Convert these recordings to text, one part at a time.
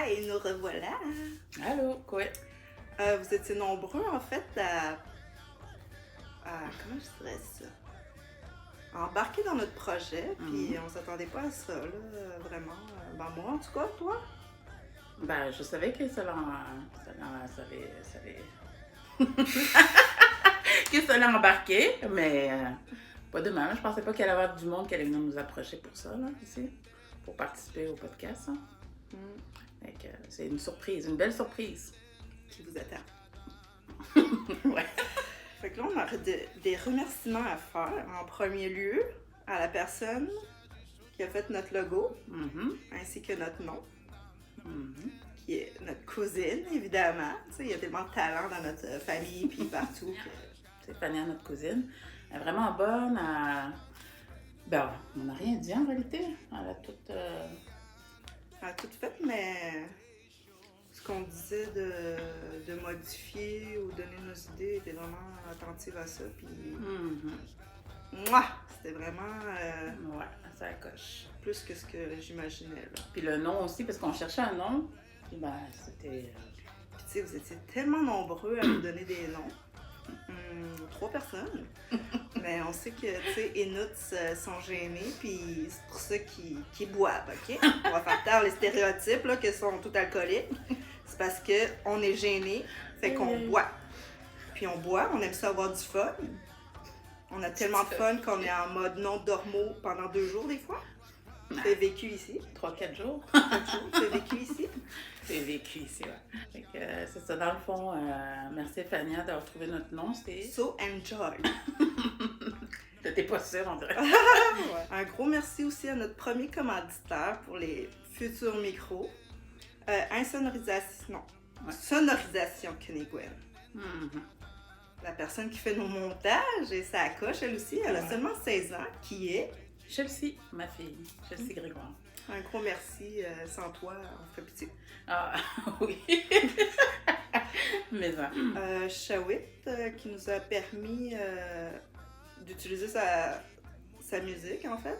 Hi, nous revoilà. Allô, quoi? Vous étiez nombreux, en fait, comment je dirais ça? À embarquer dans notre projet, puis on s'attendait pas à ça, là, vraiment. Ben moi, en tout cas, toi? Ben, je savais que ça allait que ça allait embarquer, mais pas de mal. Je pensais pas qu'il allait y avoir du monde qui allait venir nous approcher pour ça, là, ici, pour participer au podcast. Hein. Fait que, c'est une surprise, une belle surprise. Qui vous attend. Ouais. Fait que là, on a des remerciements à faire. En premier lieu, à la personne qui a fait notre logo, ainsi que notre nom, qui est notre cousine, évidemment. Tu sais, il y a tellement de talent dans notre famille, puis partout. C'est Fania, notre cousine. Elle est vraiment bonne. Ben, on n'a rien dit en réalité. Elle a tout... Elle a tout fait, mais ce qu'on disait de modifier ou donner nos idées était vraiment attentive à ça. Puis, moi, c'était vraiment Ouais, ça coche. plus que ce que j'imaginais. Là. Puis le nom aussi, parce qu'on cherchait un nom. Puis ben, c'était... Puis tu sais, vous étiez tellement nombreux à nous donner des noms. 3 personnes. Mais on sait que, tu sais, Inuits sont gênés, puis c'est pour ça qu'ils boivent, OK? On va faire taire les stéréotypes, là, qui sont tout alcooliques. C'est parce qu'on est gênés, fait qu'on boit. Puis on boit, on aime ça avoir du fun. On a tellement de fun qu'on est en mode non-dormo pendant 2 jours, des fois. C'est vécu ici. 3-4 jours. 4 jours, c'est vécu ici. C'est vécu ici, ouais. Fait que c'est ça, dans le fond, merci Fania d'avoir trouvé notre nom, c'était... So enjoy. T'étais pas sûre, on dirait. Ouais. Un gros merci aussi à notre premier commanditaire pour les futurs micros. Sonorisation Kenny-Gwen. La personne qui fait nos montages et ça coche, elle aussi, elle a seulement 16 ans, qui est... Chelsea, ma fille, Chelsea Grégoire. Un gros merci, sans toi, on ferait pitié. Ah, oui. Mais ça. Shawit, qui nous a permis d'utiliser sa musique, en fait.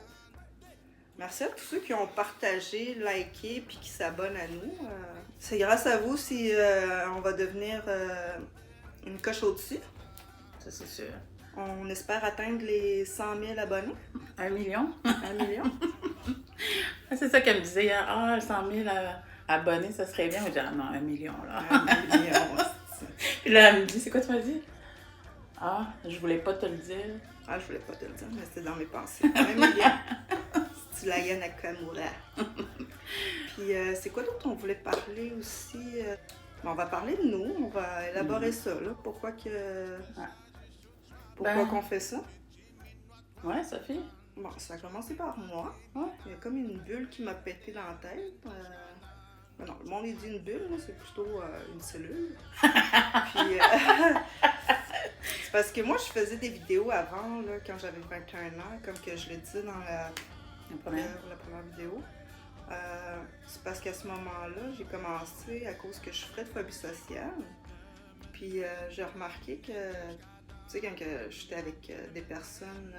Merci à tous ceux qui ont partagé, liké, puis qui s'abonnent à nous. C'est grâce à vous si on va devenir une coche au-dessus. Ça, c'est sûr. On espère atteindre les 100 000 abonnés. 1 million? 1 million. C'est ça qu'elle me disait hier. Ah, 100 000 abonnés, ça serait bien. Je dis, ah non, 1 million, là. 1 million. Puis là, elle me dit, c'est quoi tu m'as dit? Ah, je voulais pas te le dire. Ah, je voulais pas te le dire, mais c'était dans mes pensées. 1 million. C'est la Yana Nakamura. Puis, c'est quoi d'autre on voulait parler aussi? On va parler de nous, on va élaborer ça, là. Pourquoi qu'on fait ça? Ouais, Sophie. Bon, ça a commencé par moi. Ouais. Il y a comme une bulle qui m'a pété dans la tête. Mais non, le monde dit une bulle, là, c'est plutôt une cellule. Puis, c'est parce que moi, je faisais des vidéos avant, là, quand j'avais 21 ans, comme que je l'ai dit dans la première vidéo. C'est parce qu'à ce moment-là, j'ai commencé à cause que je souffrais de phobie sociale. Puis j'ai remarqué que, tu sais, quand j'étais avec des personnes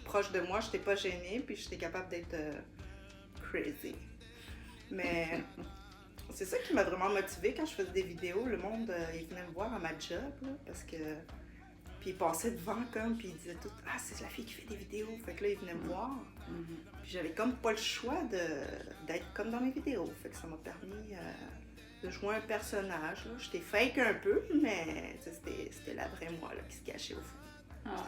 proches de moi, j'étais pas gênée, puis j'étais capable d'être crazy. Mais c'est ça qui m'a vraiment motivée quand je faisais des vidéos. Le monde, il venait me voir à ma job, là, parce que... Puis il passait devant comme, puis il disait tout « Ah, c'est la fille qui fait des vidéos! » Fait que là, il venait me voir. Puis j'avais comme pas le choix d'être comme dans mes vidéos. Fait que ça m'a permis de jouer un personnage. Là. J'étais fake un peu, mais c'était la vraie moi là, qui se cachait au fond. Ah.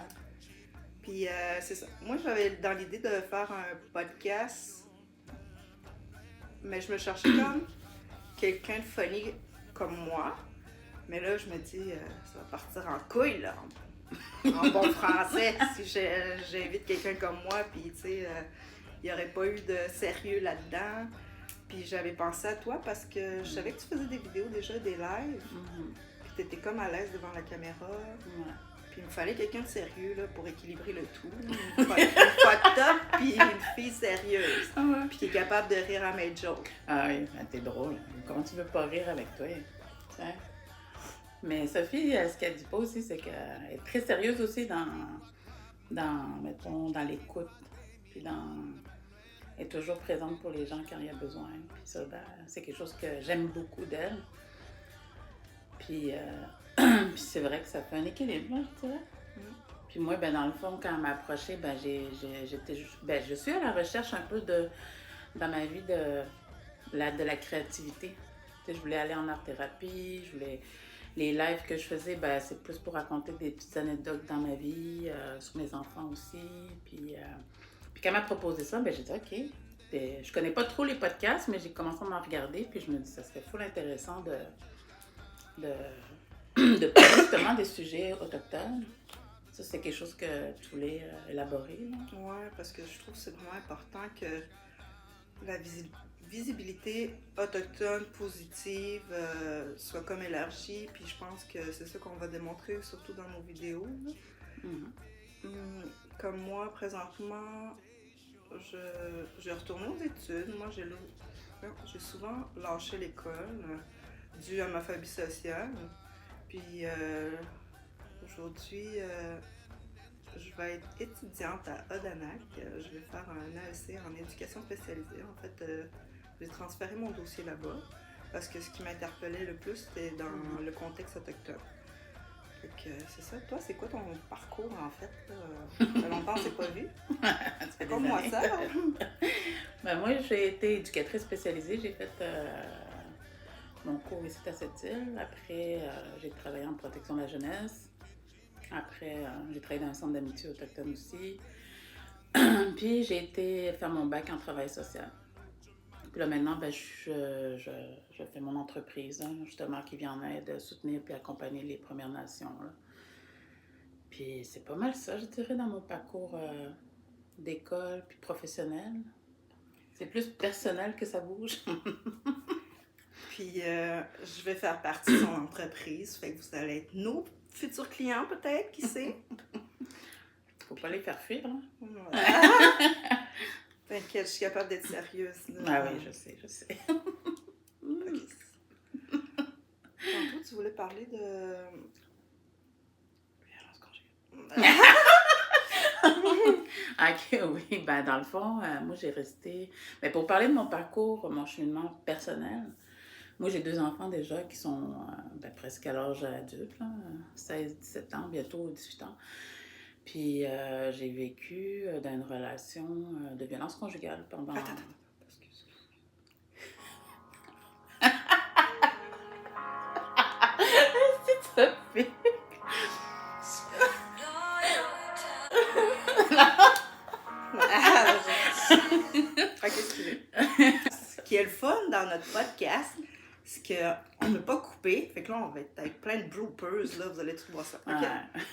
Puis c'est ça. Moi, j'avais dans l'idée de faire un podcast, mais je me cherchais comme quelqu'un de funny comme moi. Mais là, je me dis, ça va partir en couille, là, en bon français, si j'invite quelqu'un comme moi, puis tu sais, il n'y aurait pas eu de sérieux là-dedans. Puis j'avais pensé à toi parce que je savais que tu faisais des vidéos déjà, des lives, puis tu étais comme à l'aise devant la caméra. Puis il me fallait quelqu'un de sérieux, là, pour équilibrer le tout. Une fois top, puis une fille sérieuse, puis qui est capable de rire à mes jokes. Ah oui, t'es drôle. Comment tu veux pas rire avec toi? T'sais? Mais Sophie, ce qu'elle dit pas aussi, c'est qu'elle est très sérieuse aussi dans l'écoute, puis dans est toujours présente pour les gens quand il y a besoin. Puis ça, ben, c'est quelque chose que j'aime beaucoup d'elle. Puis, puis c'est vrai que ça fait un équilibre, là, je dirais. Puis moi, ben, dans le fond, quand elle m'a approchée, ben, je suis à la recherche un peu dans ma vie de la créativité. Tu sais, je voulais aller en art-thérapie, les lives que je faisais, ben, c'est plus pour raconter des petites anecdotes dans ma vie, sur mes enfants aussi. Puis quand elle m'a proposé ça, ben, j'ai dit OK. Puis, je connais pas trop les podcasts, mais j'ai commencé à m'en regarder, puis je me dis ça serait full intéressant de parler justement des sujets autochtones. Ça, c'est quelque chose que tu voulais élaborer. Oui, parce que je trouve que c'est vraiment important que la visibilité autochtone positive soit comme élargie. Puis je pense que c'est ça qu'on va démontrer, surtout dans nos vidéos. Comme moi, présentement, j'ai retourné aux études. Moi, j'ai souvent lâché l'école dû à ma phobie sociale. Puis aujourd'hui, je vais être étudiante à Odanak. Je vais faire un AEC en éducation spécialisée. En fait, j'ai transféré mon dossier là-bas parce que ce qui m'interpellait le plus, c'était dans le contexte autochtone. Donc, c'est ça. Toi, c'est quoi ton parcours, en fait? Ça fait longtemps que je t'ai pas vu. C'est comme moi, ça. Ben, moi, j'ai été éducatrice spécialisée. J'ai fait mon cours ici à Sept-Îles. Après, j'ai travaillé en protection de la jeunesse. Après, j'ai travaillé dans un centre d'amitié autochtone aussi. Puis, j'ai été faire mon bac en travail social. Puis là, maintenant, ben, je fais mon entreprise, hein, justement, qui vient en aide, soutenir puis accompagner les Premières Nations. Là. Puis, c'est pas mal ça, je dirais, dans mon parcours d'école puis professionnel. C'est plus personnel que ça bouge. Puis, je vais faire partie de son entreprise. Fait que vous allez être nos futurs clients, peut-être, qui sait? Faut pas les faire fuir, hein? Ouais. T'inquiète, je suis capable d'être sérieuse. Là. Ah oui, je sais. Okay. Tantôt, tu voulais parler de violence conjugale. Ok, oui, ben dans le fond, moi j'ai resté... Mais pour parler de mon parcours, mon cheminement personnel, moi j'ai 2 enfants déjà qui sont presque à l'âge adulte, là, 16, 17 ans, bientôt 18 ans. Puis j'ai vécu dans une relation de violence conjugale pendant... Attends, excuse. C'est ça fait. Ok, excusez. Ce qui est le fun dans notre podcast, c'est qu'on ne peut pas couper. Fait que là, on va être avec plein de bloopers, là, vous allez tout voir ça. Ok?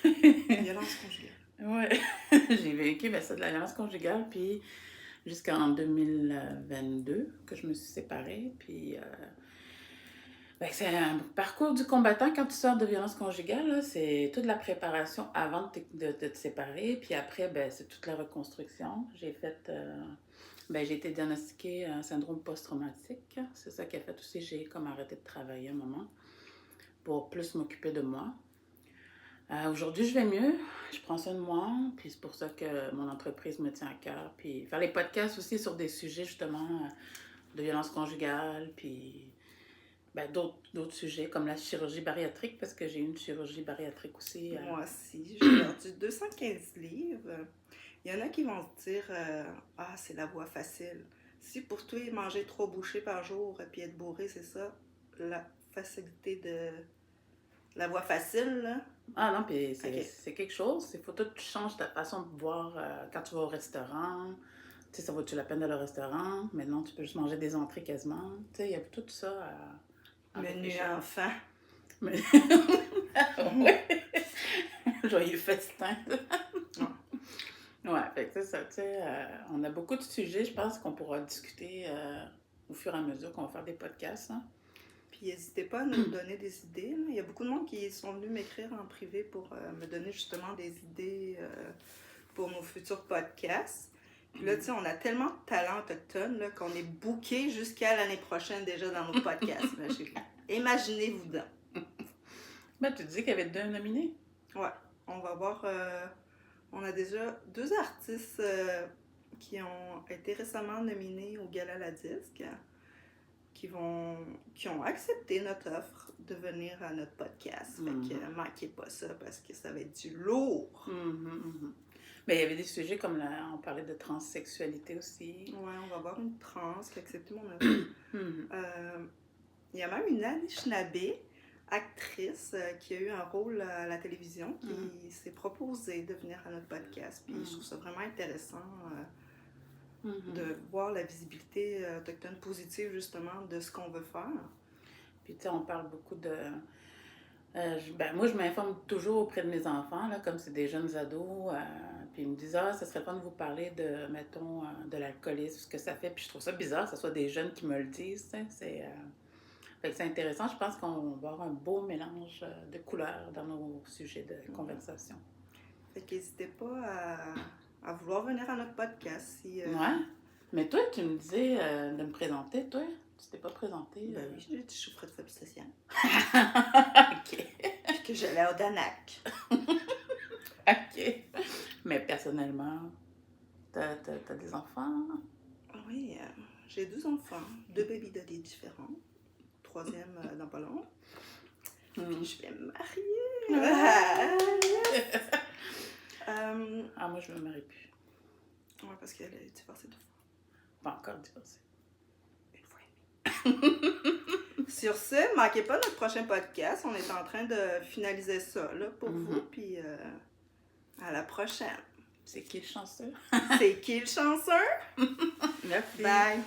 Violence conjugale. Ouais, j'ai vécu ça de la violence conjugale, puis jusqu'en 2022 que je me suis séparée. Puis c'est un parcours du combattant quand tu sors de violence conjugale. Là, c'est toute la préparation avant de te séparer. Puis après, c'est toute la reconstruction. J'ai été diagnostiquée un syndrome post-traumatique. C'est ça qui a fait aussi, j'ai comme arrêté de travailler un moment pour plus m'occuper de moi. Aujourd'hui, je vais mieux. Je prends soin de moi. Puis c'est pour ça que mon entreprise me tient à cœur. Puis faire les podcasts aussi sur des sujets justement de violence conjugale. Puis d'autres sujets comme la chirurgie bariatrique, parce que j'ai eu une chirurgie bariatrique aussi. Moi aussi, j'ai perdu 215 livres. Il y en a qui vont se dire ah, c'est la voie facile. Si pour toi, manger 3 bouchées par jour et puis être bourré, c'est ça, la facilité de la voie facile, là. Ah non, puis c'est quelque chose. Il faut que tu changes ta façon de boire quand tu vas au restaurant. Tu sais, ça vaut-tu la peine d'aller au restaurant? Maintenant, tu peux juste manger des entrées quasiment. Tu sais, il y a tout ça à Menu enfant. Mais... ouais. Joyeux festin. Ouais, fait que c'est ça, tu sais, on a beaucoup de sujets, je pense, qu'on pourra discuter au fur et à mesure qu'on va faire des podcasts. Hein. Puis n'hésitez pas à nous donner des idées. Là. Il y a beaucoup de monde qui sont venus m'écrire en privé pour me donner justement des idées pour nos futurs podcasts. Puis là, tu sais, on a tellement de talent autochtone là, qu'on est booké jusqu'à l'année prochaine déjà dans nos podcasts. Imaginez-vous donc. Tu disais qu'il y avait 2 nominés? Ouais, on va voir... on a déjà 2 artistes qui ont été récemment nominés au Gala La Disque, qui ont accepté notre offre de venir à notre podcast. Fait que manquez pas ça parce que ça va être du lourd. Mais il y avait des sujets comme on parlait de transsexualité aussi. Ouais, on va avoir une trans qui a accepté mon offre. Il y a même une Anishinaabe, actrice, qui a eu un rôle à la télévision, qui s'est proposée de venir à notre podcast. Puis je trouve ça vraiment intéressant de voir la visibilité autochtone positive, justement, de ce qu'on veut faire. Puis tu sais, on parle beaucoup de... moi, je m'informe toujours auprès de mes enfants, là, comme c'est des jeunes ados. Puis ils me disent, ça serait fun de vous parler de, mettons, de l'alcoolisme, ce que ça fait. Puis je trouve ça bizarre que ce soit des jeunes qui me le disent. Fait que c'est intéressant. Je pense qu'on va avoir un beau mélange de couleurs dans nos sujets de conversation. Fait qu'hésitez pas à vouloir venir à notre podcast. Si, Ouais. Mais toi, tu me disais de me présenter, toi. Tu t'es pas présenté. Ben oui, j'ai dit que je souffrais de phobie sociale. OK. Puis que j'allais au Danac. OK. Mais personnellement, t'as des enfants? Oui, j'ai 2 enfants, 2 baby daddy différents. 3e dans pas long. Puis je vais me marier. Moi, je me marie plus. Ouais, parce qu'elle est divorcée 2 fois. Pas encore divorcée. 1 fois et demie. Sur ce, manquez pas notre prochain podcast. On est en train de finaliser ça là, pour vous. Puis à la prochaine. C'est qui le chanceux? C'est qui le chanceux? Merci. Bye.